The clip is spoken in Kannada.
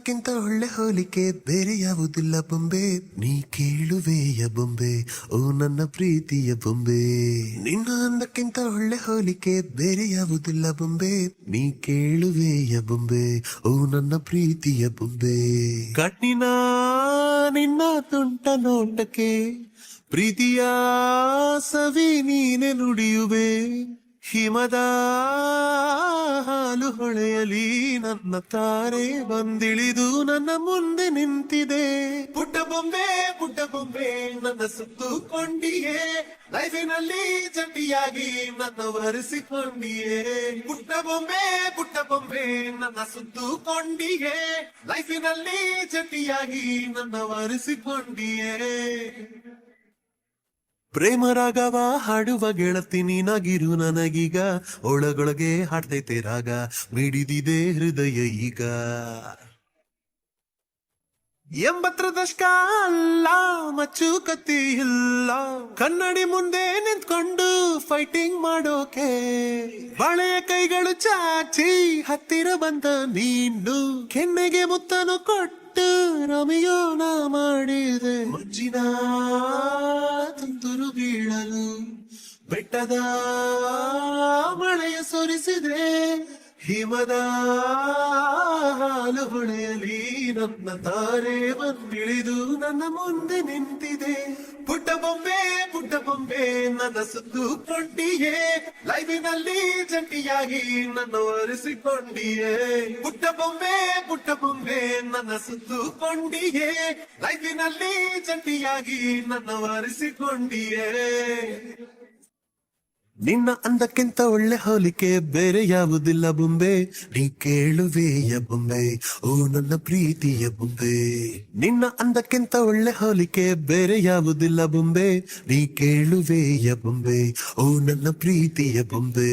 ಅಂದಕ್ಕಿಂತ ಒಳ್ಳೆ ಹೋಲಿಕೆ ಬೇರೆ ಯಾವುದಿಲ್ಲ ಬೊಂಬೆ, ನೀ ಕೇಳುವೆಯ ಬೊಂಬೆ ಓ ನನ್ನ ಪ್ರೀತಿಯ ಬೊಂಬೆ. ನಿನ್ನ ಅಂದಕ್ಕಿಂತ ಒಳ್ಳೆ ಹೋಲಿಕೆ ಬೇರೆ ಯಾವುದಿಲ್ಲ ಬೊಂಬೆ, ನೀ ಕೇಳುವೆಯ ಬೊಂಬೆ ಓ ನನ್ನ ಪ್ರೀತಿಯ ಬೊಂಬೆ. ಕಣ್ಣಿನ ನಿನ್ನ ತುಂಟ ನೋಟಕ್ಕೆ ಪ್ರೀತಿಯ ಸವಿ ನೀನೆ ನುಡಿಯುವೆ, ಹಿಮದ ಹಾಲು ಹೊಳೆಯಲಿ ನನ್ನ ತಾರೆ ಬಂದಿಳಿದು ನನ್ನ ಮುಂದೆ ನಿಂತಿದೆ. ಪುಟ್ಟ ಬೊಂಬೆ ನನ್ನ ಸುತ್ತುಕೊಂಡಿಯೇ, ಲೈಫಿನಲ್ಲಿ ಜಂಟಿಯಾಗಿ ನನ್ನ ಒರೆಸಿಕೊಂಡಿಯೇ. ಪುಟ್ಟ ಬೊಂಬೆ ನನ್ನ ಸುತ್ತುಕೊಂಡಿಯೇ, ಲೈಫಿನಲ್ಲಿ ಜಂಟಿಯಾಗಿ ನನ್ನ ಒರೆಸಿಕೊಂಡಿಯೇ. ಪ್ರೇಮ ರಾಗವ ಹಾಡುವ ಗೆಳತಿ ನೀನಾಗಿರು ನನಗೀಗ, ಒಳಗೊಳಗೆ ಹಾಡ್ತೈತೆ ರಾಗ ಮಿಡಿದಿದೆ ಹೃದಯ ಈಗ. 80 ದಶಕ ಅಲ್ಲ ಮಚ್ಚುಕತ್ತಿ ಇಲ್ಲ, ಕನ್ನಡಿ ಮುಂದೆ ನಿಂತ್ಕೊಂಡು ಫೈಟಿಂಗ್ ಮಾಡೋಕೆ, ಬಾಳೆಯ ಕೈಗಳು ಚಾಚಿ ಹತ್ತಿರ ಬಂದ ನೀನು, ಕೆನ್ನೆಗೆ ಮುತ್ತನು ಕೊಟ್ಟು ರಮಿಯೋನ ಮಾಡಿದೆ. ಮುಜ್ಜಿನ ತುಂತುರು ಬೀಳಲು ಬೆಟ್ಟದ ಮಳೆಯ ಸುರಿಸಿದ್ರೆ, ಹಿಮದ ಹಾಲು ಹೊಳೆಯಲಿ ನನ್ನ ತಾರೆ ಬಂದಿಳಿದು ನನ್ನ ಮುಂದೆ ನಿಂತಿದೆ. ಪುಟ್ಟ ಬೊಂಬೆ ನನ್ನ ಸುತ್ತುಕೊಂಡಿಯೇ, ಲೈಫಿನಲ್ಲಿ ಜಂಟಿಯಾಗಿ ನನ್ನ ಒರೆಸಿಕೊಂಡಿಯೇ. ಪುಟ್ಟ ಬೊಂಬೆ ನನ್ನ ಸುತ್ತುಕೊಂಡಿಯೇ, ಲೈಫಿನಲ್ಲಿ ಜಂಟಿಯಾಗಿ ನನ್ನ ಒರೆಸಿಕೊಂಡಿಯೇ. ನಿನ್ನ ಅಂದಕ್ಕಿಂತ ಒಳ್ಳೆ ಹೋಲಿಕೆ ಬೇರೆ ಯಾವುದಿಲ್ಲ ಬೊಂಬೆ, ನೀ ಕೇಳುವೆಯ ಬೊಂಬೆ ಓ ನನ್ನ ಪ್ರೀತಿಯ ಬೊಂಬೆ. ನಿನ್ನ ಅಂದಕ್ಕಿಂತ ಒಳ್ಳೆ ಹೋಲಿಕೆ ಬೇರೆ ಯಾವುದಿಲ್ಲ ಬೊಂಬೆ, ನೀ ಕೇಳುವೆಯ ಬೊಂಬೆ ಓ ನನ್ನ ಪ್ರೀತಿಯ ಬೊಂಬೆ.